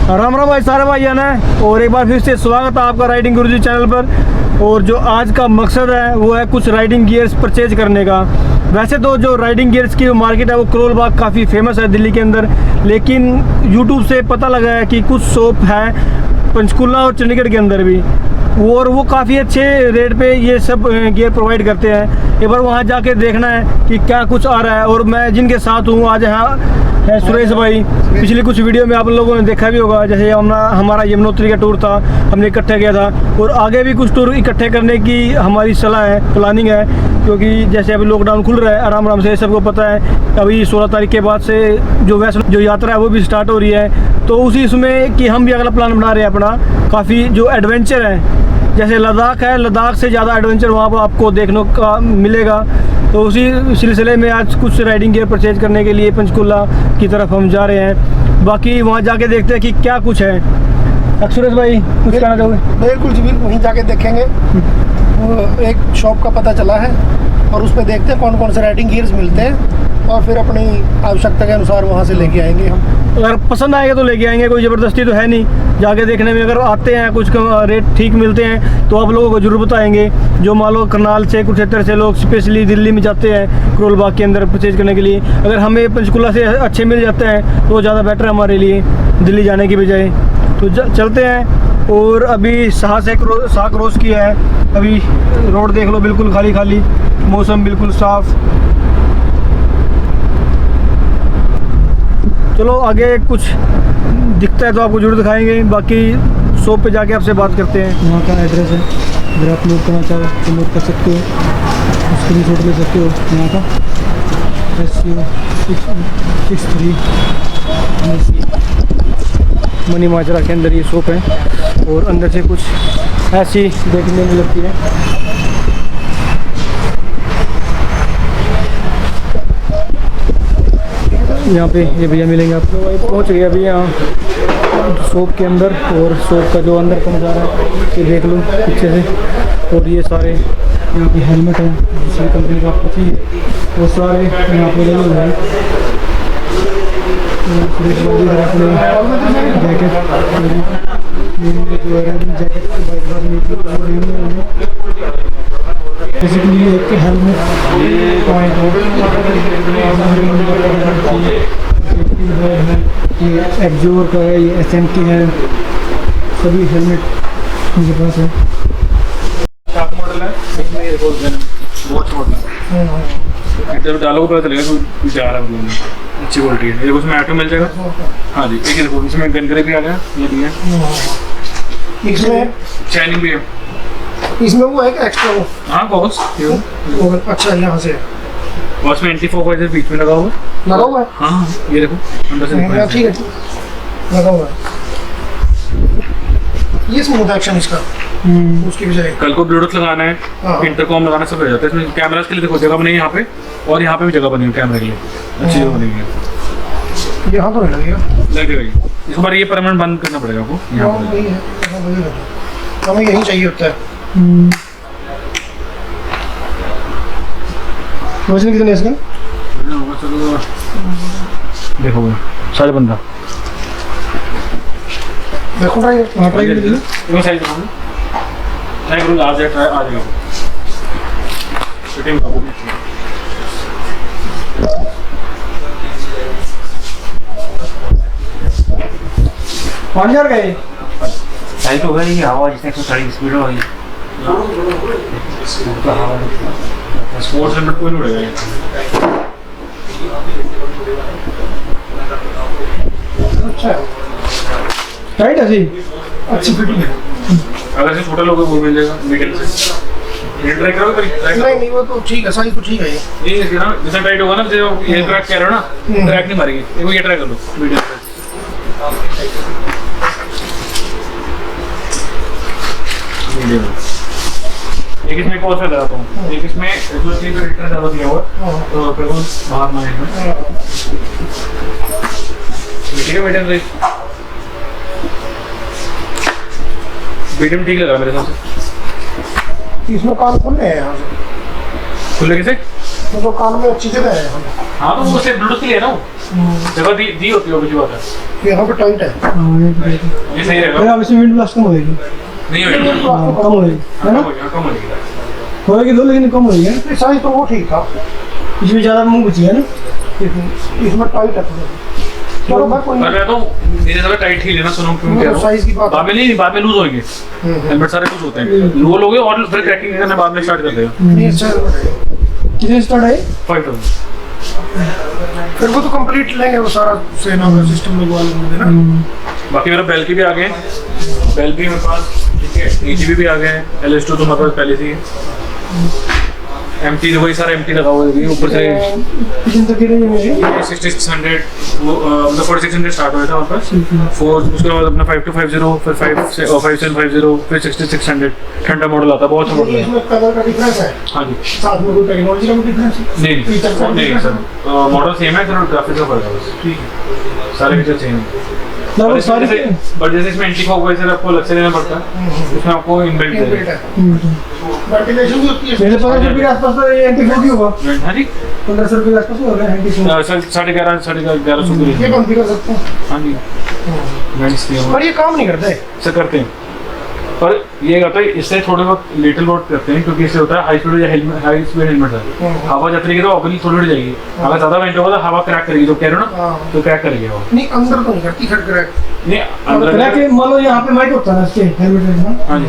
राम राम भाई सारे भाई ने, और एक बार फिर से स्वागत है आपका राइडिंग गुरुजी चैनल पर। और जो आज का मकसद है वो है कुछ राइडिंग गियर्स परचेज करने का। वैसे तो जो राइडिंग गियर्स की मार्केट है वो करोल बाग काफ़ी फेमस है दिल्ली के अंदर, लेकिन यूट्यूब से पता लगा है कि कुछ शॉप है पंचकुला और चंडीगढ़ के अंदर भी, और वो काफ़ी अच्छे रेट पे ये सब गियर प्रोवाइड करते हैं। एक बार वहाँ जाके देखना है कि क्या कुछ आ रहा है। और मैं जिनके साथ हूँ आज यहाँ है सुरेश भाई। पिछली कुछ वीडियो में आप लोगों ने देखा भी होगा, जैसे हमारा यमुनोत्री का टूर था, हमने इकट्ठे किया था, और आगे भी कुछ टूर इकट्ठे करने की हमारी सलाह है, प्लानिंग है। क्योंकि जैसे अभी लॉकडाउन खुल रहा है आराम आराम से, सबको पता है अभी 16 तारीख के बाद से जो वैष्णो जो यात्रा है वो भी स्टार्ट हो रही है। तो उसी इसमें कि हम भी अगला प्लान बना रहे हैं अपना। काफ़ी जो एडवेंचर है, जैसे लद्दाख है, लद्दाख से ज़्यादा एडवेंचर वहाँ पर आपको देखने का मिलेगा। तो उसी सिलसिले में आज कुछ राइडिंग गियर परचेज करने के लिए पंचकुला की तरफ हम जा रहे हैं। बाकी वहाँ जाके देखते हैं कि क्या कुछ है। सुरेश भाई कुछ कहना चाहोगे? बिल्कुल जी, बिल्कुल वहीं जाके देखेंगे। एक शॉप का पता चला है और उस पर देखते हैं कौन कौन से राइडिंग गियर्स मिलते हैं, और फिर अपनी आवश्यकता के अनुसार वहाँ से लेके आएंगे हम। अगर पसंद आएगा तो लेके आएंगे, कोई ज़बरदस्ती तो है नहीं। जाके देखने में अगर आते हैं कुछ रेट ठीक मिलते हैं तो आप लोगों को जरूर बताएंगे। जो मान लो करनाल से कुरुक्षेत्र से लोग स्पेशली दिल्ली में जाते हैं करोल बाग के अंदर परचेज करने के लिए, अगर हमें पंचकुला से अच्छे मिल जाते हैं तो ज़्यादा बेटर है हमारे लिए दिल्ली जाने की बजाय। तो चलते हैं। और अभी शाह क्रॉस किया है, अभी रोड देख लो बिल्कुल खाली खाली, मौसम बिल्कुल साफ़। चलो आगे कुछ दिखता है तो आपको जरूर दिखाएंगे। बाकी शॉप पे जाके आपसे बात करते हैं। वहाँ का एड्रेस है, अगर आप नोट करना चाहो तो नोट कर सकते हो, स्क्रीनशॉट ले सकते हो। यहाँ का SU663 मनी माजरा के अंदर ये शॉप है, और अंदर से कुछ ऐसी देखने में लगती है। यहाँ पे ये भैया मिलेंगे आपको। पहुँच गए अभी यहाँ शॉप के अंदर, और शॉप का जो अंदर का नज़ारा है ये देख लो पीछे से। और ये सारे यहाँ पे हेलमेट हैं दूसरी कंपनी का आपको चाहिए, वो सारे यहाँ पे लगे हुए हैं। जैकेट जो है जैकेट बेसिकली एक हेलमेट पॉइंट है, ये एक्जोर का है, ये SMK है, सभी हेलमेट मेरे पास है। मॉडल है, इसमें ये बहुत मॉडल है। जब डालो पता चलेगा कि जा रहा है, अच्छी क्वालिटी है। ये देखो इसमें ऑटो मिल जाएगा। हाँ जी, एक देखो इसमें गन ग्रे भी आ गया, ये भी है। इसमें चैनिंग भी है, इसमें वो है कि एक्स्ट्रा वो? हाँ बॉस। अच्छा, यहाँ से बॉस में 94 बीच में लगा हुआ है। हाँ ये देखो अंदर से ठीक है, लगा हुआ है। ये स्मूथ एक्शन इसका उसकी बजाय। कल को ब्लूटूथ लगाना है, इंटरकॉम लगाना, सब हो जाता है इसमें। कैमरास के लिए देखो जगह बनी है यहाँ पे, और यहाँ पे भी जगह बनी है कैमरे के लिए, अच्छी जगह बनी है। यहाँ तो नहीं लगेगा, इस बार ये परमानेंट बंद करना पड़ेगा आपको। यहाँ पर हमें यही चाहिए होता है। वजन कितने इसका? चलो देखो 15.5 देखो ट्राई कर लीजिए। ये साइज दिखाऊं, ट्राई करूँ, लार्ज है, ट्राई आ जाएगा फिटिंग का। 5000 का है। सही तो होगा नहीं, हवा जिसने 130 स्पीड होगी। स्पोर्ट्स लिमिट कोई नहीं उड़ेगा। अच्छा टाइट है जी, अच्छी फिटिंग है। अगर से छोटा लोग वो मिल जाएगा मीडियम से। ये ट्राई करो कभी, ट्राई करो। नहीं वो तो ठीक है, साइज तो ठीक है। ये इसके ना जैसा टाइट होगा ना, जैसे ये ट्रैक कह रहे हो ना, ट्रैक नहीं मारेगी। देखो ये ट्राई कर लो मीडियम से। एक इसमें कौन सा लगाता हूँ, एक इसमें जो चीज का हीटर ज़्यादा दिया हुआ तो फिर वो बाहर ना आए। ठीक है मीडियम साइज, मीडियम ठीक लगा मेरे हिसाब से। इसमें कान खुले हैं यहाँ से। खुले कैसे? तो कान में अच्छी जगह है। हाँ तो वो सिर्फ ब्लूटूथ के लिए ना, जगह दी होती है कुछ बात है। यहाँ पे टाइट है। ये सही रहेगा। अब इसमें विंड ब्लास्ट कम होगी, नहीं होगी, कम होगी है ना, कम होगी। होएगी तो लेकिन कम होगी है। साइज तो वो ठीक था, इसमें ज़्यादा मुँह बची है ना। इसमें टाइट है थोड़ा। चलो भाई कोई मैं तो मेरे साथ टाइट ही लेना, सुनो क्यों कह रहा हूँ। साइज की बात बाद में नहीं, बाद में लूज होंगे हेलमेट, सारे कुछ होते हैं लूज हो गए और फिर क्रैकिंग करना बाद में स्टार्ट कर देगा। नहीं सर, कितने स्टार्ट है? 5000। फिर वो तो कंप्लीट लेंगे, वो सारा सेना का सिस्टम लगवा लेंगे ना। बाकी मेरा बेल की भी आ गए, बेल भी मेरे पास, ठीक है, EGB भी आ गए हैं, LS2 तो मेरे पास पहले से ही है। MT वही सारा MT लगा हुआ है ऊपर से। कितने तक की रेंज में है? 6600 वो मतलब 4600 स्टार्ट हुआ था हमारे पास। 4 उसके बाद अपना 5250, फिर 5750, फिर 6600 ठंडा मॉडल आता है, बहुत अच्छा मॉडल है। इसमें कलर का डिफरेंस है, हाँ जी, साथ में कोई टेक्नोलॉजी का भी डिफरेंस है? नहीं सर, मॉडल सेम है, सर ग्राफिक्स का फर्क है बस। ठीक है, सारे फीचर सेम है। लगभग सारी बट जैसे इसमें एंटी फॉग वैसे आपको अलग से लेना पड़ता है, उसमें आपको इनबिल्ट है। वेंटिलेशन भी होती है। मेरे 1500 रुपये के आसपास तो ये एंटी फॉग ही होगा। हाँ जी, 1500 रुपये के आसपास होगा एंटी फॉग। सर 1150 ये बंद भी कर सकते हैं, हाँ जी, वेंट्स दिए हुए पर ये काम नहीं करते। सर करते हैं, पर ये करता है इससे थोड़े बहुत लिटिल बहुत करते हैं, क्योंकि इससे होता है हाई स्पीड हेलमेट है, हवा जाती रहेगी तो ओपनिंग थोड़ी थोड़ी जाएगी, अगर ज्यादा वेंट होगा तो हवा क्रैक करेगी, तो कह रहे हो ना, तो क्रैक करेगी वो। नहीं अंदर तो नहीं करती खट क्रैक। नहीं अंदर क्रैक के मान लो यहाँ पे माइक होता है ना इसके हेलमेट में, हाँ जी,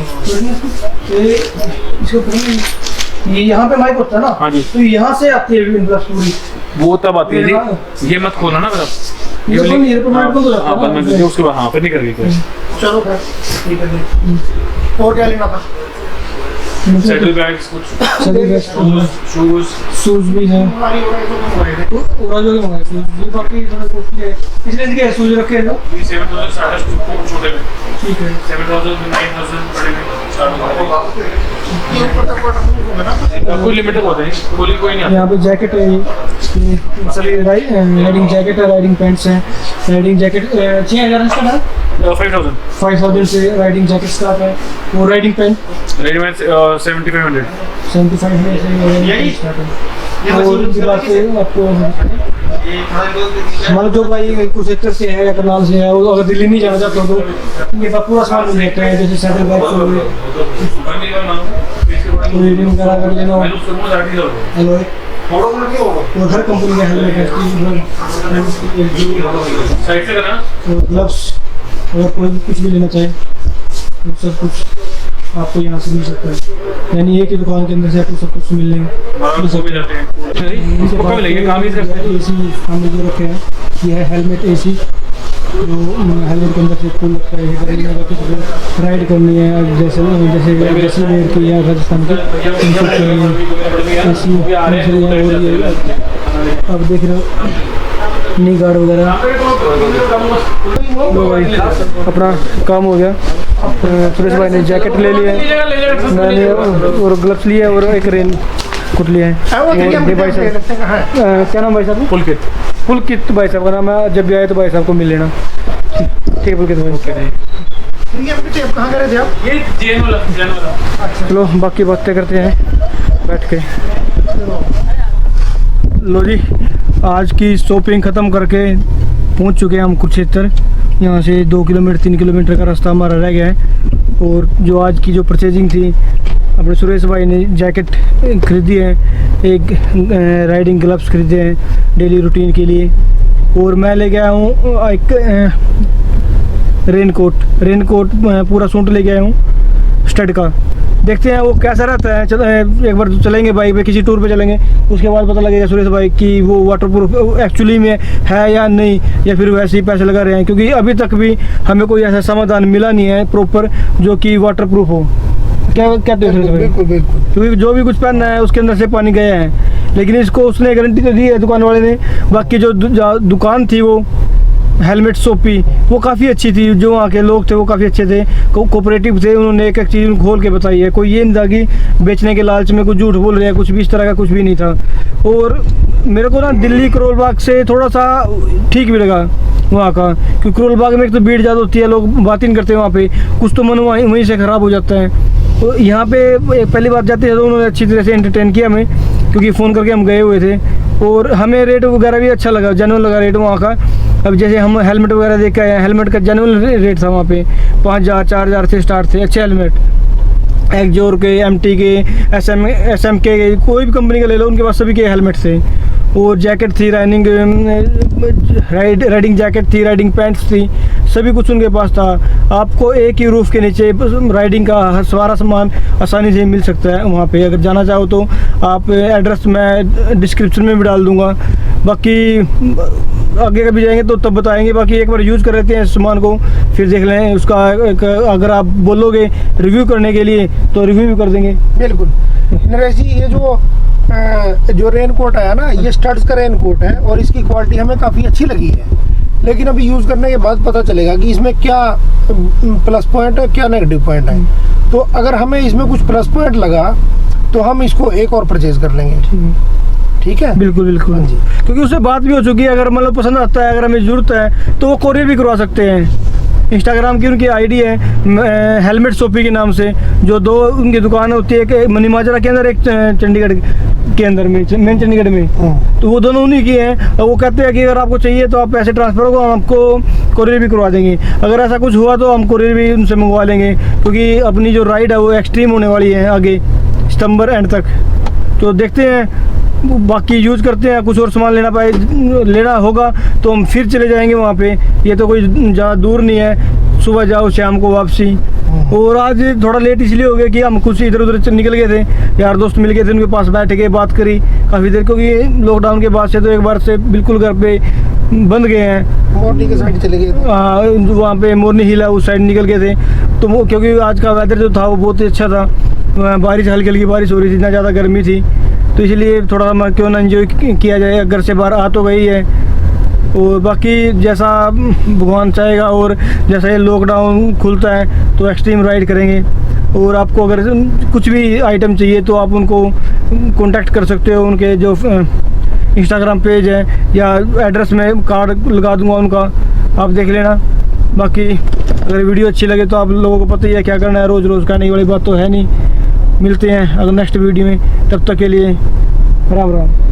ये इसको पकड़ो, ये यहाँ पे माइक होता है ना, हाँ जी, तो यहाँ से आती है विंड ब्लास्ट पूरी। वो तब आती है जी, ये मत खोलना ना मेरा, ये तो नहीं, ये तो माइक बंद हो जाता हाँ है बंद ना। कर दीजिए, उसके बाद हाँ फिर नहीं करेगी क्रैक। चलो खैर ठीक है जी। और क्या लेना था? सेटल बैग्स, कुछ शूज, शूज भी है, हमारी वगैरह तो मंगवाए थे। ओराजो के मंगाए शूज, ये बाकी थोड़ा कॉस्टली है, इसलिए क्या शूज रखे हैं ना। 7000 स्टार्ट है छोटे में, ठीक है, 7000 9000 बड़े में स्टार्ट होगा। ये ऊपर तक वाटरप्रूफ होगा ना? कोई लिमिट होता है, कोई नहीं आता। यहाँ पे जैकेट है, ये सभी राइडिंग जैकेट है, राइडिंग पैंट्स हैं, राइडिंग जैकेट 6000 इसका था, 5000 5000 से राइडिंग जैकेट स्टार्ट है, वो राइडिंग पैंट रेडीमेड 7500। 75 में से राइडिंग स्टार्ट है। और उसके बाद से आपको मान लो जो भाई कुछ सेक्टर से है या करनाल से है, वो अगर दिल्ली नहीं जाना चाहते हो तो ये पूरा सामान मिल जाता है, जैसे सेटल बैग हो गए, रीडिंग वगैरह कर लेना, हेलो और हर कंपनी का हेलमेट है, साइड से करना, ग्लव्स, अगर कोई भी कुछ भी लेना चाहे तो सब कुछ आपको यहाँ से मिल सकता है, यानी एक ही दुकान के अंदर से आपको सब कुछ मिल लेंगे। बाहर को भी जाते हैं, इसको कब मिलेंगे, काम ही से करते हैं। AC हमने जो रखे हैं, ये है हेलमेट AC, जो हेलमेट के अंदर से फुल लगता है, अगर कुछ राइड करनी है, अब जैसे जैसलमेर की या राजस्थान की AC और ये अब देख रहे हो नी गार्ड वगैरह। लो भाई अपना काम हो गया, सुरेश भाई ने जैकेट ले लिया है, मैंने और ग्लव्स लिए और एक रेन कोट लिया है। और ये भाई साहब क्या नाम भाई साहब? पुलकित भाई साहब का नाम है, जब भी आए तो भाई साहब को मिल लेना। ठीक है पुलकित भाई। टेप कहाँ करे थे आप? ये जेन वाला। चलो बाकी बातें करते हैं बैठ के। लो जी, आज की शॉपिंग ख़त्म करके पहुंच चुके हैं हम कुरुक्षेत्र। यहाँ से 2 किलोमीटर 3 किलोमीटर का रास्ता हमारा रह गया है। और जो आज की जो परचेजिंग थी, अपने सुरेश भाई ने जैकेट खरीदी है, एक राइडिंग ग्लव्स खरीदे हैं डेली रूटीन के लिए, और मैं ले गया हूँ एक रेनकोट पूरा सूट ले गया हूँ स्टड का। देखते हैं वो कैसा रहता है। चलो एक बार चलेंगे बाइक पे, किसी टूर पे चलेंगे, उसके बाद पता लगेगा सुरेश भाई कि वो वाटरप्रूफ एक्चुअली में है या नहीं, या फिर वैसे ही पैसे लगा रहे हैं, क्योंकि अभी तक भी हमें कोई ऐसा समाधान मिला नहीं है प्रॉपर जो कि वाटरप्रूफ हो। क्या कहते हो सुरेश भाई? बिल्कुल बिल्कुल, क्योंकि जो भी कुछ पहनना है उसके अंदर से पानी गया है, लेकिन इसको उसने गारंटी तो दी है दुकान वाले ने। बाकी जो दुकान थी वो हेलमेट शॉपी, वो काफ़ी अच्छी थी, जो वहाँ के लोग थे वो काफ़ी अच्छे थे, कोऑपरेटिव थे, उन्होंने एक एक चीज़ खोल के बताई है। कोई ये नहीं था कि बेचने के लालच में कुछ झूठ बोल रहे हैं, कुछ भी इस तरह का कुछ भी नहीं था। और मेरे को ना दिल्ली करोल बाग से थोड़ा सा ठीक भी लगा वहाँ का, क्योंकि करोल बाग में एक तो भीड़ ज़्यादा होती है, लोग बात ही नहीं करते वहाँ पे, कुछ तो मन वहीं से ख़राब हो जाता है। तो यहाँ पे पहली बार जाते हैं तो उन्होंने अच्छी तरह से एंटरटेन किया हमें, क्योंकि फ़ोन करके हम गए हुए थे और हमें रेट वगैरह भी अच्छा लगा, जेन्युइन लगा रेट वहाँ का। अब जैसे हम हेलमेट वगैरह देख के आए हैं, हेलमेट का जेन्युइन रेट था वहाँ पे, 5000 4000 से स्टार्ट थे अच्छे हेलमेट। एक्जोर के, एमटी के, एसएम के, कोई भी कंपनी का ले लो, उनके पास सभी के हेलमेट थे। और जैकेट थी, राइडिंग जैकेट थी, राइडिंग पैंट्स थी, सभी कुछ उनके पास था। आपको एक ही रूफ़ के नीचे राइडिंग का सारा सामान आसानी से मिल सकता है वहाँ पे। अगर जाना चाहो तो आप एड्रेस मैं डिस्क्रिप्शन में भी डाल दूँगा। बाकी आगे कभी जाएंगे तो तब बताएंगे। बाकी एक बार यूज़ कर लेते हैं इस सामान को, फिर देख लें उसका अगर आप बोलोगे रिव्यू करने के लिए तो रिव्यू भी कर देंगे। बिल्कुल नरेश जी, ये जो रेन कोट आया ना, ये स्टड्स का रेन कोट है और इसकी क्वालिटी हमें काफ़ी अच्छी लगी है। लेकिन अभी यूज़ करने के बाद पता चलेगा कि इसमें क्या प्लस पॉइंट है, क्या नेगेटिव पॉइंट है। तो अगर हमें इसमें कुछ प्लस पॉइंट लगा तो हम इसको एक और परचेज कर लेंगे। ठीक है, बिल्कुल बिल्कुल जी, क्योंकि उससे बात भी हो चुकी है। अगर मतलब पसंद आता है, अगर हमें ज़रूरत है तो वो कोरियर भी करवा सकते हैं। इंस्टाग्राम की उनकी आईडी है हेलमेट शॉपी के नाम से, जो 2 उनकी दुकान होती है, एक मनी माजरा के अंदर, एक चंडीगढ़ के अंदर में, मेन चंडीगढ़ में। तो वो दोनों उन्हीं की हैं। वो कहते हैं कि अगर आपको चाहिए तो आप पैसे ट्रांसफ़र होगा, हम आपको कोरियर भी करवा देंगे। अगर ऐसा कुछ हुआ तो हम कोरियर भी उनसे मंगवा लेंगे, क्योंकि अपनी जो राइड है वो एक्सट्रीम होने वाली है आगे सितंबर एंड तक। तो देखते हैं, बाकी यूज़ करते हैं। कुछ और सामान लेना होगा तो हम फिर चले जाएंगे वहाँ पे। ये तो कोई ज़्यादा दूर नहीं है, सुबह जाओ शाम को वापसी। और आज थोड़ा लेट इसलिए हो गया कि हम कुछ इधर उधर निकल गए थे, यार दोस्त मिल गए थे, उनके पास बैठ के बात करी काफ़ी देर, क्योंकि लॉकडाउन के बाद से तो एक बार से बिल्कुल घर पे बंद गए हैं। मोरनी के साइड चले गए थे। हाँ, वहाँ पे मोरनी हिल है, उस साइड निकल गए थे। तो वो क्योंकि आज का वेदर जो था वो बहुत ही अच्छा था, बारिश हल्की हल्की बारिश हो रही थी, इतना ज़्यादा गर्मी थी। तो इसलिए थोड़ा क्यों ना एंजॉय किया जाए, घर से बाहर आ तो गई है। और बाकी जैसा भगवान चाहेगा और जैसा ये लॉकडाउन खुलता है तो एक्सट्रीम राइड करेंगे। और आपको अगर कुछ भी आइटम चाहिए तो आप उनको कांटेक्ट कर सकते हो। उनके जो इंस्टाग्राम पेज है या एड्रेस में कार्ड लगा दूंगा उनका, आप देख लेना। बाकी अगर वीडियो अच्छी लगे तो आप लोगों को पता ही है क्या करना है, रोज़ रोज़ कहने वाली बात तो है नहीं। मिलते हैं अगर नेक्स्ट वीडियो में, तब तक के लिए राम राम।